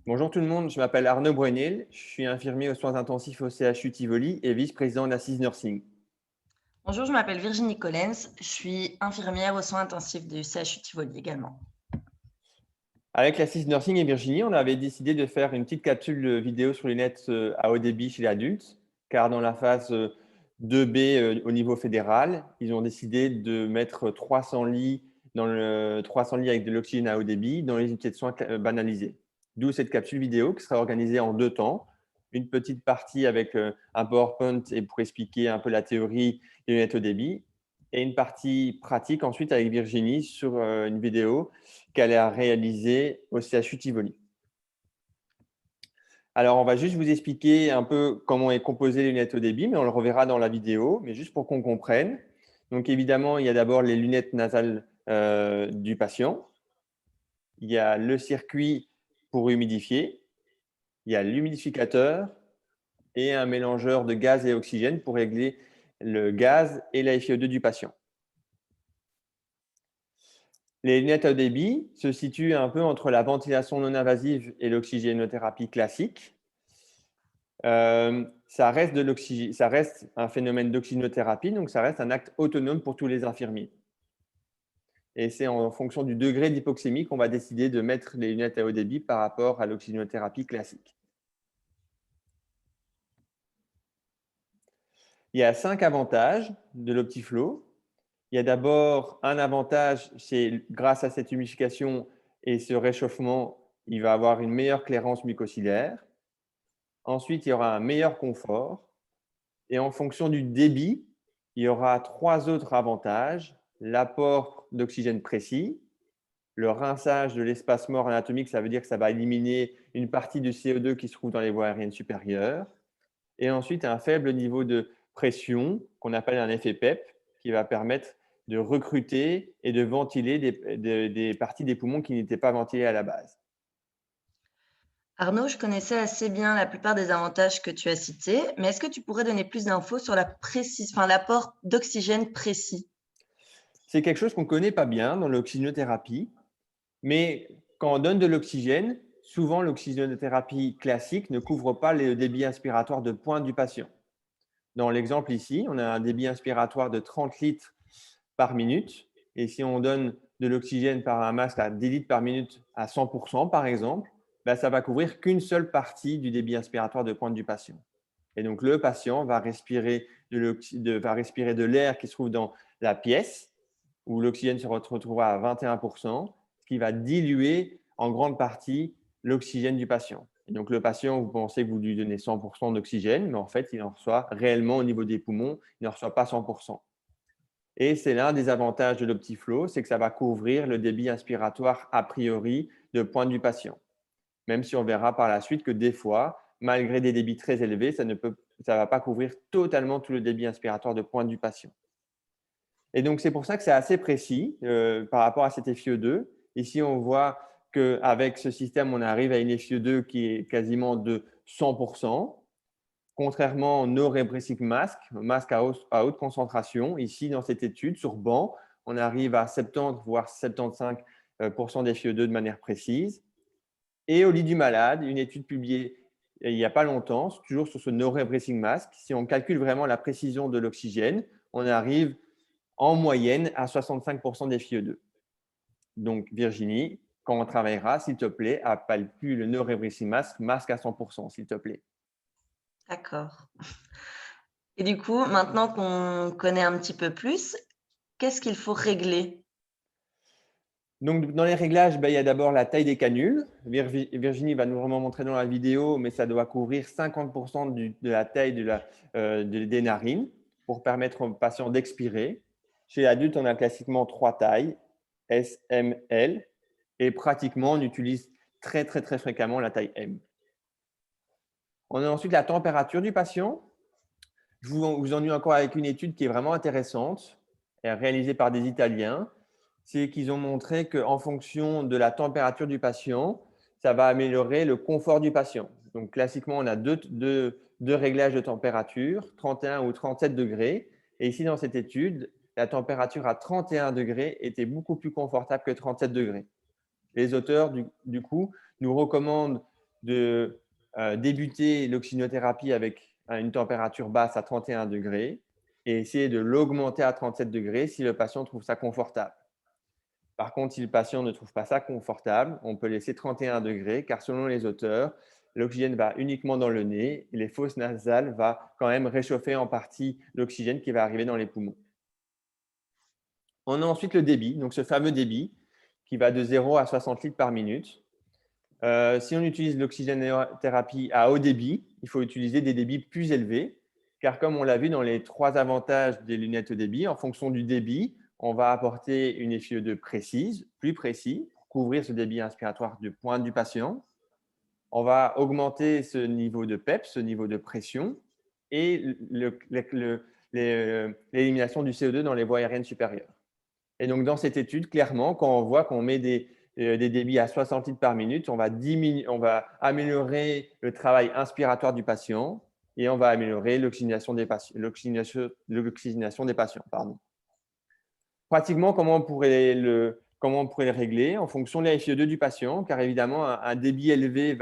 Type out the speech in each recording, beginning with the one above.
Bonjour tout le monde, je m'appelle Arnaud Brunel, je suis infirmier aux soins intensifs au CHU Tivoli et vice-président d'Assise Nursing. Bonjour, je m'appelle Virginie Collens, je suis infirmière aux soins intensifs du CHU Tivoli également. Avec l'Assise Nursing et Virginie, on avait décidé de faire une petite capsule vidéo sur les nets à haut débit chez l'adulte, car dans la phase 2B au niveau fédéral, ils ont décidé de mettre 300 lits, 300 lits avec de l'oxygène à haut débit dans les unités de soins banalisées. D'où cette capsule vidéo qui sera organisée en 2 temps. Une petite partie avec un PowerPoint et pour expliquer un peu la théorie des lunettes haut débit, et une partie pratique ensuite avec Virginie sur une vidéo qu'elle a réalisée au CHU Tivoli. Alors, on va juste vous expliquer un peu comment est composée les lunettes haut débit, mais on le reverra dans la vidéo, mais juste pour qu'on comprenne. Donc, évidemment, il y a d'abord les lunettes nasales du patient. Il y a le circuit pour humidifier. Il y a l'humidificateur et un mélangeur de gaz et oxygène pour régler le gaz et la FiO2 du patient. Les lunettes à haut débit se situent un peu entre la ventilation non invasive et l'oxygénothérapie classique. Ça reste un phénomène d'oxygénothérapie, donc ça reste un acte autonome pour tous les infirmiers. Et c'est en fonction du degré d'hypoxémie qu'on va décider de mettre les lunettes à haut débit par rapport à l'oxygénothérapie classique. Il y a 5 avantages de l'Optiflow. Il y a d'abord un avantage, c'est grâce à cette humidification et ce réchauffement, il va avoir une meilleure clairance mucociliaire. Ensuite, il y aura un meilleur confort. Et en fonction du débit, il y aura 3 autres avantages. L'apport d'oxygène précis, le rinçage de l'espace mort anatomique, ça veut dire que ça va éliminer une partie du CO2 qui se trouve dans les voies aériennes supérieures. Et ensuite, un faible niveau de pression qu'on appelle un effet PEP qui va permettre de recruter et de ventiler des parties des poumons qui n'étaient pas ventilées à la base. Arnaud, je connaissais assez bien la plupart des avantages que tu as cités, mais est-ce que tu pourrais donner plus d'infos sur l'apport d'oxygène précis? C'est quelque chose qu'on ne connaît pas bien dans l'oxygénothérapie, mais quand on donne de l'oxygène, souvent l'oxygénothérapie classique ne couvre pas les débits inspiratoires de pointe du patient. Dans l'exemple ici, on a un débit inspiratoire de 30 litres par minute. Et si on donne de l'oxygène par un masque à 10 litres par minute à 100%, par exemple, ben, ça va couvrir qu'une seule partie du débit inspiratoire de pointe du patient. Et donc, le patient va respirer de l'air qui se trouve dans la pièce, où l'oxygène se retrouvera à 21%, ce qui va diluer en grande partie l'oxygène du patient. Et donc, le patient, vous pensez que vous lui donnez 100% d'oxygène, mais en fait, il en reçoit réellement au niveau des poumons, il n'en reçoit pas 100%. Et c'est l'un des avantages de l'Optiflow, c'est que ça va couvrir le débit inspiratoire a priori de pointe du patient. Même si on verra par la suite que des fois, malgré des débits très élevés, ça ne va pas couvrir totalement tout le débit inspiratoire de pointe du patient. Et donc, c'est pour ça que c'est assez précis par rapport à cet FiO2. Ici, on voit qu'avec ce système, on arrive à une FiO2 qui est quasiment de 100%. Contrairement au no-rebracing mask, masque à haute concentration, ici, dans cette étude, sur banc, on arrive à 70 voire 75% des FiO2 de manière précise. Et au lit du malade, une étude publiée il n'y a pas longtemps, toujours sur ce no-rebracing mask, si on calcule vraiment la précision de l'oxygène, on arrive en moyenne à 65% des FiO2. Donc, Virginie, quand on travaillera, s'il te plaît, appelle plus le no-rebracing mask, masque à 100%, s'il te plaît. D'accord. Et du coup, maintenant qu'on connaît un petit peu plus, qu'est-ce qu'il faut régler? Donc, dans les réglages, il y a d'abord la taille des canules. Virginie va nous vraiment montrer dans la vidéo, mais ça doit couvrir 50% de la taille des narines pour permettre au patient d'expirer. Chez l'adulte, on a classiquement 3 tailles, S, M, L, et pratiquement, on utilise très, très, très fréquemment la taille M. On a ensuite la température du patient. Je vous ennuie encore avec une étude qui est vraiment intéressante, réalisée par des Italiens. C'est qu'ils ont montré qu'en fonction de la température du patient, ça va améliorer le confort du patient. Donc, classiquement, on a deux réglages de température, 31 ou 37 degrés. Et ici, dans cette étude, la température à 31 degrés était beaucoup plus confortable que 37 degrés. Les auteurs, du coup, nous recommandent de débuter l'oxygénothérapie avec une température basse à 31 degrés et essayer de l'augmenter à 37 degrés si le patient trouve ça confortable. Par contre, si le patient ne trouve pas ça confortable, on peut laisser 31 degrés, car selon les auteurs, l'oxygène va uniquement dans le nez et les fosses nasales vont quand même réchauffer en partie l'oxygène qui va arriver dans les poumons. On a ensuite le débit, donc ce fameux débit qui va de 0 à 60 litres par minute. Si on utilise l'oxygénothérapie à haut débit, il faut utiliser des débits plus élevés, car comme on l'a vu dans les 3 avantages des lunettes haut débit, en fonction du débit, on va apporter une FiO2 précise, plus précis, pour couvrir ce débit inspiratoire du pointe du patient. On va augmenter ce niveau de PEP, ce niveau de pression, et l'élimination du CO2 dans les voies aériennes supérieures. Et donc, dans cette étude, clairement, quand on voit qu'on met des débits à 60 litres par minute, on va améliorer le travail inspiratoire du patient et on va améliorer l'oxygénation des patients. Pardon. Pratiquement, comment on pourrait le régler? En fonction de la FiO2 du patient, car évidemment, un débit élevé,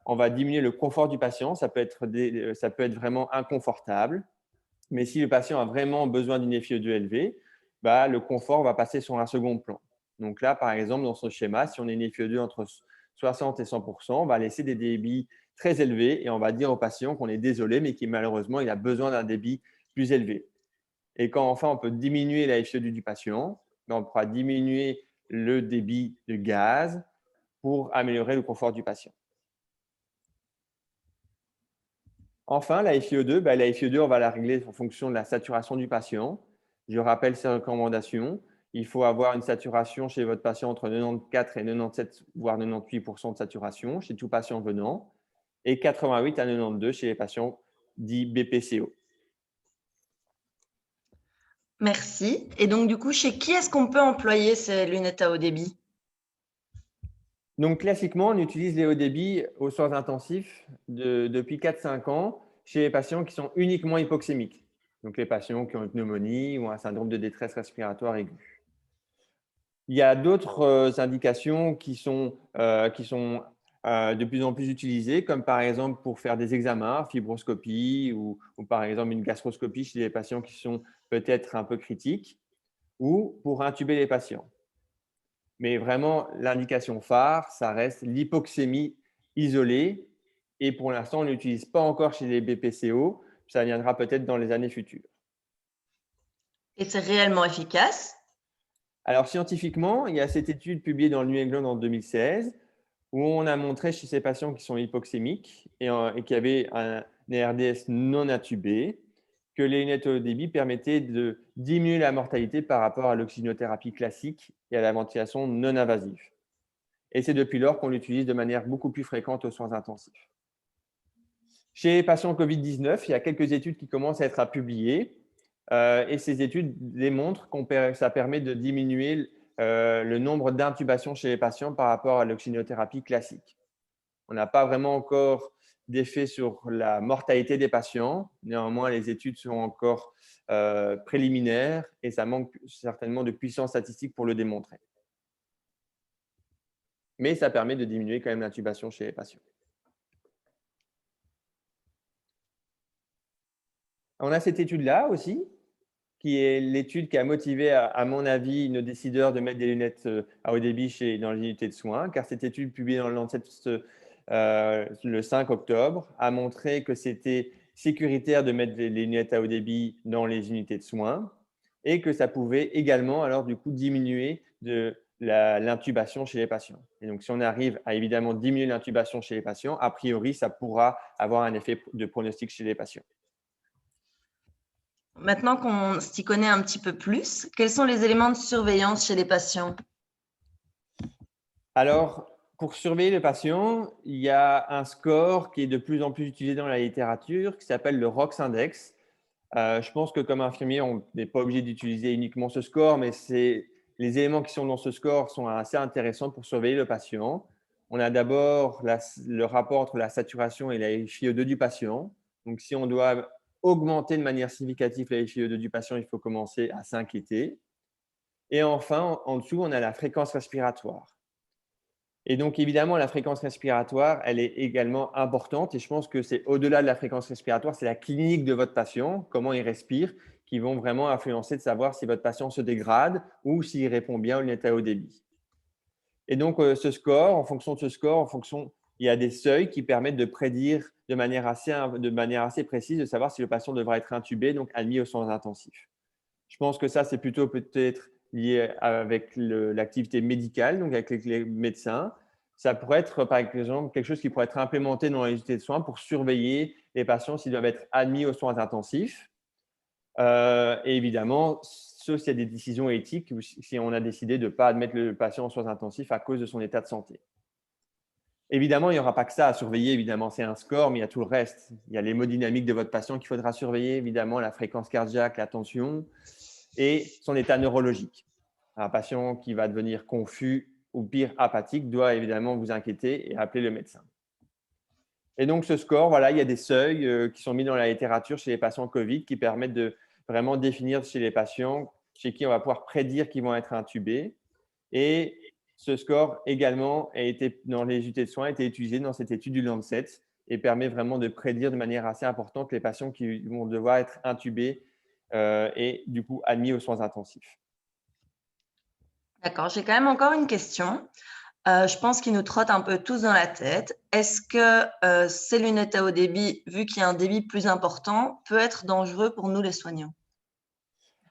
on va diminuer le confort du patient. Ça peut être vraiment inconfortable. Mais si le patient a vraiment besoin d'une FiO2 élevée, le confort va passer sur un second plan. Donc là, par exemple, dans ce schéma, si on a une FiO2 entre 60 et 100%, on va laisser des débits très élevés et on va dire au patient qu'on est désolé, mais qu'il malheureusement, il a besoin d'un débit plus élevé. Et quand enfin on peut diminuer la FiO2 du patient, on pourra diminuer le débit de gaz pour améliorer le confort du patient. Enfin, la FiO2, on va la régler en fonction de la saturation du patient. Je rappelle ces recommandations. Il faut avoir une saturation chez votre patient entre 94 et 97, voire 98% de saturation chez tout patient venant, et 88 à 92 chez les patients dits BPCO. Merci. Et donc, du coup, chez qui est-ce qu'on peut employer ces lunettes à haut débit? Donc, classiquement, on utilise les hauts débits aux soins intensifs depuis 4-5 ans chez les patients qui sont uniquement hypoxémiques. Donc, les patients qui ont une pneumonie ou un syndrome de détresse respiratoire aiguë. Il y a d'autres indications qui sont de plus en plus utilisées, comme par exemple pour faire des examens, fibroscopie ou par exemple une gastroscopie chez les patients qui sont peut-être un peu critiques, ou pour intuber les patients. Mais vraiment, l'indication phare, ça reste l'hypoxémie isolée. Et pour l'instant, on ne l'utilise pas encore chez les BPCO. Ça viendra peut-être dans les années futures. Et c'est réellement efficace? Alors, scientifiquement, il y a cette étude publiée dans le New England en 2016 où on a montré chez ces patients qui sont hypoxémiques et qui avaient un RDS non intubé que les lunettes haut débit permettaient de diminuer la mortalité par rapport à l'oxygénothérapie classique et à la ventilation non invasive. Et c'est depuis lors qu'on l'utilise de manière beaucoup plus fréquente aux soins intensifs. Chez les patients Covid-19, il y a quelques études qui commencent à être publiées et ces études démontrent que ça permet de diminuer le nombre d'intubations chez les patients par rapport à l'oxygénothérapie classique. On n'a pas vraiment encore d'effet sur la mortalité des patients. Néanmoins, les études sont encore préliminaires et ça manque certainement de puissance statistique pour le démontrer. Mais ça permet de diminuer quand même l'intubation chez les patients. On a cette étude-là aussi, qui est l'étude qui a motivé, à mon avis, nos décideurs de mettre des lunettes à haut débit dans les unités de soins, car cette étude publiée dans le Lancet le 5 octobre a montré que c'était sécuritaire de mettre les lunettes à haut débit dans les unités de soins et que ça pouvait également, alors du coup, diminuer l'intubation chez les patients. Et donc, si on arrive à évidemment diminuer l'intubation chez les patients, a priori, ça pourra avoir un effet de pronostic chez les patients. Maintenant qu'on s'y connaît un petit peu plus, quels sont les éléments de surveillance chez les patients? Alors, pour surveiller le patient, il y a un score qui est de plus en plus utilisé dans la littérature qui s'appelle le ROX Index. Je pense que comme infirmier, on n'est pas obligé d'utiliser uniquement ce score, mais les éléments qui sont dans ce score sont assez intéressants pour surveiller le patient. On a d'abord le rapport entre la saturation et la FiO2 du patient. Donc, si on doit augmenter de manière significative la FiO2 du patient, il faut commencer à s'inquiéter. Et enfin, en dessous, on a la fréquence respiratoire. Et donc, évidemment, la fréquence respiratoire, elle est également importante. Et je pense que c'est au-delà de la fréquence respiratoire, c'est la clinique de votre patient, comment il respire, qui vont vraiment influencer de savoir si votre patient se dégrade ou s'il répond bien aux lunettes à haut débit. Et donc, ce score, en fonction de ce score, il y a des seuils qui permettent de prédire de manière assez précise de savoir si le patient devra être intubé, donc admis aux soins intensifs. Je pense que ça, c'est plutôt peut-être lié avec l'activité médicale, donc avec les médecins. Ça pourrait être, par exemple, quelque chose qui pourrait être implémenté dans les unités de soins pour surveiller les patients s'ils doivent être admis aux soins intensifs. Et évidemment, sauf s'il y a des décisions éthiques ou si on a décidé de ne pas admettre le patient aux soins intensifs à cause de son état de santé. Évidemment, il n'y aura pas que ça à surveiller. Évidemment, c'est un score, mais il y a tout le reste. Il y a l'hémodynamique de votre patient qu'il faudra surveiller, évidemment, la fréquence cardiaque, la tension et son état neurologique. Un patient qui va devenir confus ou pire apathique doit évidemment vous inquiéter et appeler le médecin. Et donc, ce score, voilà, il y a des seuils qui sont mis dans la littérature chez les patients Covid qui permettent de vraiment définir chez les patients chez qui on va pouvoir prédire qu'ils vont être intubés. Et ce score également dans les unités de soins a été utilisé dans cette étude du Lancet et permet vraiment de prédire de manière assez importante les patients qui vont devoir être intubés et du coup admis aux soins intensifs. D'accord, j'ai quand même encore une question. Je pense qu'il nous trotte un peu tous dans la tête. Est-ce que ces lunettes à haut débit, vu qu'il y a un débit plus important, peut être dangereux pour nous les soignants?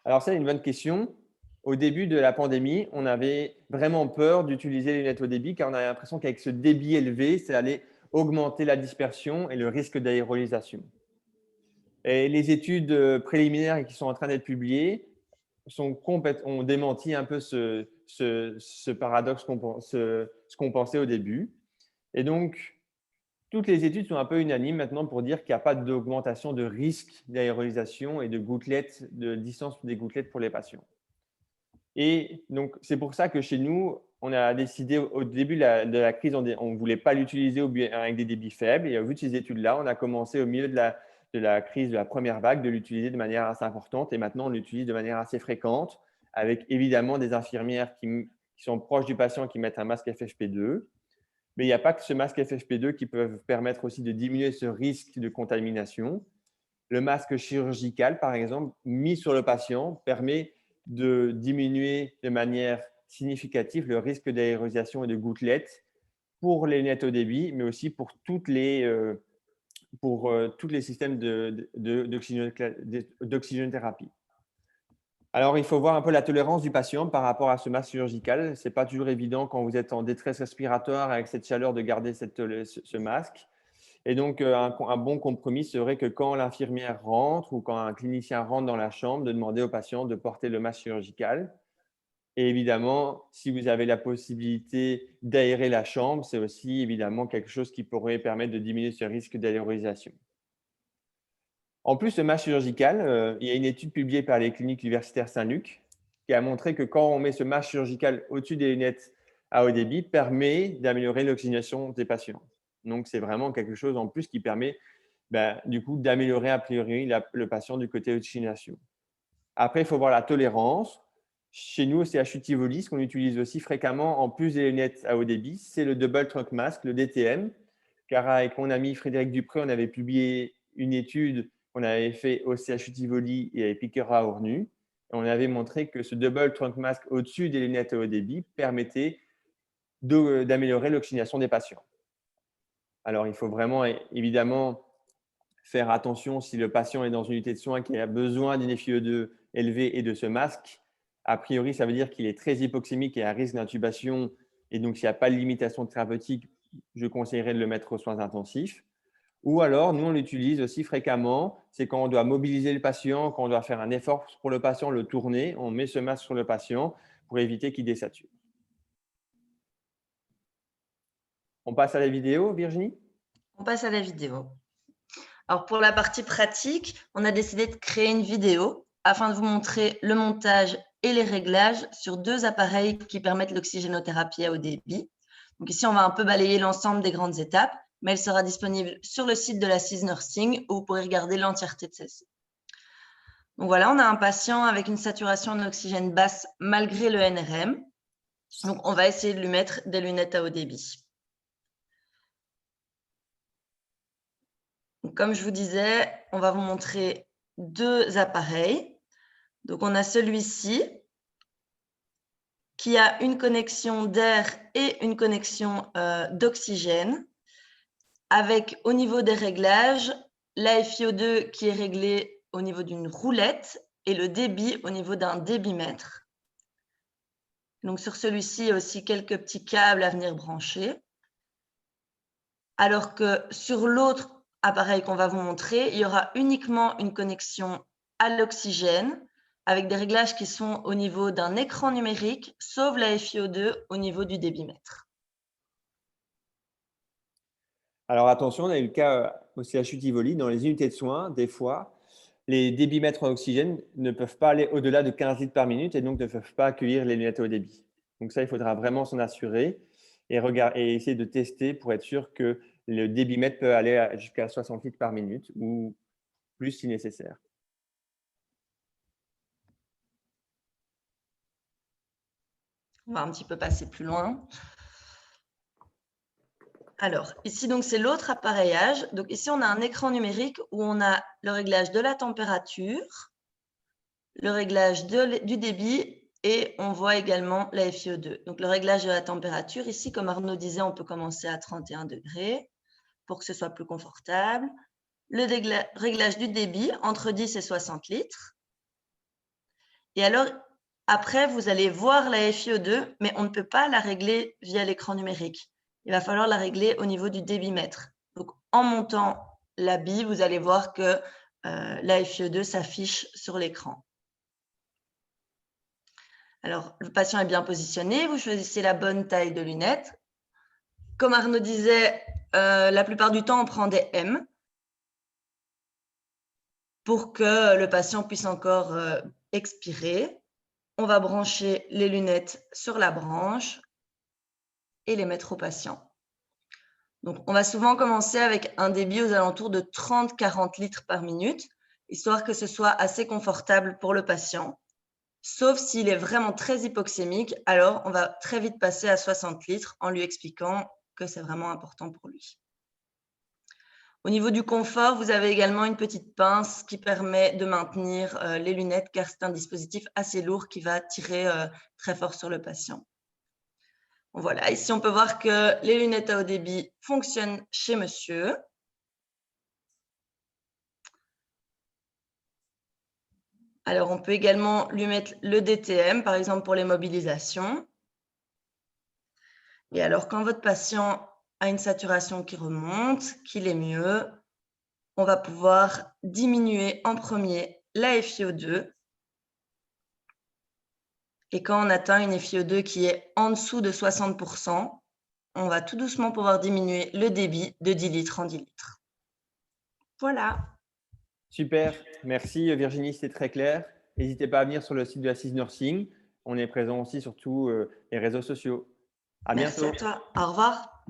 Alors, c'est une bonne question. Au début de la pandémie, on avait vraiment peur d'utiliser les lunettes haut débit car on avait l'impression qu'avec ce débit élevé, ça allait augmenter la dispersion et le risque d'aérolisation. Et les études préliminaires qui sont en train d'être publiées ont démenti un peu ce paradoxe, ce qu'on pensait au début. Et donc, toutes les études sont un peu unanimes maintenant pour dire qu'il n'y a pas d'augmentation de risque d'aérolisation et de gouttelettes, de distance des gouttelettes pour les patients. Et donc, c'est pour ça que chez nous, on a décidé au début de la crise, on ne voulait pas l'utiliser avec des débits faibles. Et au vu de ces études-là, on a commencé au milieu de la crise de la première vague de l'utiliser de manière assez importante. Et maintenant, on l'utilise de manière assez fréquente, avec évidemment des infirmières qui sont proches du patient qui mettent un masque FFP2. Mais il n'y a pas que ce masque FFP2 qui peut permettre aussi de diminuer ce risque de contamination. Le masque chirurgical, par exemple, mis sur le patient, permet de diminuer de manière significative le risque d'aérolisation et de gouttelettes pour les lunettes haut débit, mais aussi pour tous les systèmes d'oxygénothérapie. Alors, il faut voir un peu la tolérance du patient par rapport à ce masque chirurgical. Ce n'est pas toujours évident quand vous êtes en détresse respiratoire avec cette chaleur de garder ce masque. Et donc, un bon compromis serait que quand l'infirmière rentre ou quand un clinicien rentre dans la chambre, de demander au patient de porter le masque chirurgical. Et évidemment, si vous avez la possibilité d'aérer la chambre, c'est aussi évidemment quelque chose qui pourrait permettre de diminuer ce risque d'aérolisation. En plus, le masque chirurgical, il y a une étude publiée par les cliniques universitaires Saint-Luc qui a montré que quand on met ce masque chirurgical au-dessus des lunettes à haut débit, permet d'améliorer l'oxygénation des patients. Donc, c'est vraiment quelque chose en plus qui permet du coup d'améliorer a priori le patient du côté oxygénation. Après, il faut voir la tolérance. Chez nous, c'est CHU Tivoli, ce qu'on utilise aussi fréquemment en plus des lunettes à haut débit, c'est le Double Trunk Mask, le DTM. Car avec mon ami Frédéric Dupré, on avait publié une étude qu'on avait fait au CHU Tivoli et à Piquera-Ornu. On avait montré que ce Double Trunk Mask au-dessus des lunettes à haut débit permettait d'améliorer l'oxygénation des patients. Alors, il faut vraiment évidemment faire attention si le patient est dans une unité de soins qui a besoin d'une FiO2 élevée et de ce masque. A priori, ça veut dire qu'il est très hypoxémique et à risque d'intubation. Et donc, s'il n'y a pas de limitation thérapeutique, je conseillerais de le mettre aux soins intensifs. Ou alors, nous, on l'utilise aussi fréquemment. C'est quand on doit mobiliser le patient, quand on doit faire un effort pour le patient, le tourner. On met ce masque sur le patient pour éviter qu'il désature. On passe à la vidéo, Virginie? On passe à la vidéo. Alors, pour la partie pratique, on a décidé de créer une vidéo afin de vous montrer le montage et les réglages sur 2 appareils qui permettent l'oxygénothérapie à haut débit. Donc ici, on va un peu balayer l'ensemble des grandes étapes, mais elle sera disponible sur le site de la CIS Nursing où vous pourrez regarder l'entièreté de celle-ci. Donc voilà, on a un patient avec une saturation en oxygène basse malgré le NRM. Donc, on va essayer de lui mettre des lunettes à haut débit. Donc, comme je vous disais, on va vous montrer 2 appareils. Donc, on a celui-ci qui a une connexion d'air et une connexion d'oxygène, avec au niveau des réglages, la FiO2 qui est réglée au niveau d'une roulette et le débit au niveau d'un débitmètre. Donc sur celui-ci, il y a aussi quelques petits câbles à venir brancher. Alors que sur l'autre appareil qu'on va vous montrer, il y aura uniquement une connexion à l'oxygène avec des réglages qui sont au niveau d'un écran numérique, sauf la FiO2 au niveau du débitmètre. Alors attention, on a eu le cas au CHU Tivoli, dans les unités de soins, des fois, les débitmètres en oxygène ne peuvent pas aller au-delà de 15 litres par minute et donc ne peuvent pas accueillir les lunettes à haut débit. Donc ça, il faudra vraiment s'en assurer et essayer de tester pour être sûr que le débitmètre peut aller jusqu'à 60 litres par minute ou plus si nécessaire. On va un petit peu passer plus loin. Alors, ici, donc, c'est l'autre appareillage. Donc, ici, on a un écran numérique où on a le réglage de la température, le réglage du débit et on voit également la FiO2. Donc, le réglage de la température, ici, comme Arnaud disait, on peut commencer à 31 degrés pour que ce soit plus confortable. Le réglage du débit, entre 10 et 60 litres. Et alors, après, vous allez voir la FiO2, mais on ne peut pas la régler via l'écran numérique. Il va falloir la régler au niveau du débitmètre. Donc, en montant la bille, vous allez voir que la FiO2 s'affiche sur l'écran. Alors, le patient est bien positionné. Vous choisissez la bonne taille de lunettes. Comme Arnaud disait, la plupart du temps, on prend des M pour que le patient puisse encore expirer. On va brancher les lunettes sur la branche et les mettre au patient. Donc, on va souvent commencer avec un débit aux alentours de 30-40 litres par minute, histoire que ce soit assez confortable pour le patient. Sauf s'il est vraiment très hypoxémique, alors on va très vite passer à 60 litres en lui expliquant que c'est vraiment important pour lui. Au niveau du confort, vous avez également une petite pince qui permet de maintenir les lunettes car c'est un dispositif assez lourd qui va tirer très fort sur le patient. Voilà, ici on peut voir que les lunettes à haut débit fonctionnent chez monsieur. Alors on peut également lui mettre le DTM, par exemple pour les mobilisations. Et alors quand votre patient a une saturation qui remonte, qu'il est mieux, on va pouvoir diminuer en premier la FiO2. Et quand on atteint une FiO2 qui est en dessous de 60%, on va tout doucement pouvoir diminuer le débit de 10 litres en 10 litres. Voilà. Super, merci Virginie, c'était très clair. N'hésitez pas à venir sur le site de Assise Nursing. On est présent aussi sur tous les réseaux sociaux. À Merci bientôt. à toi. Au revoir.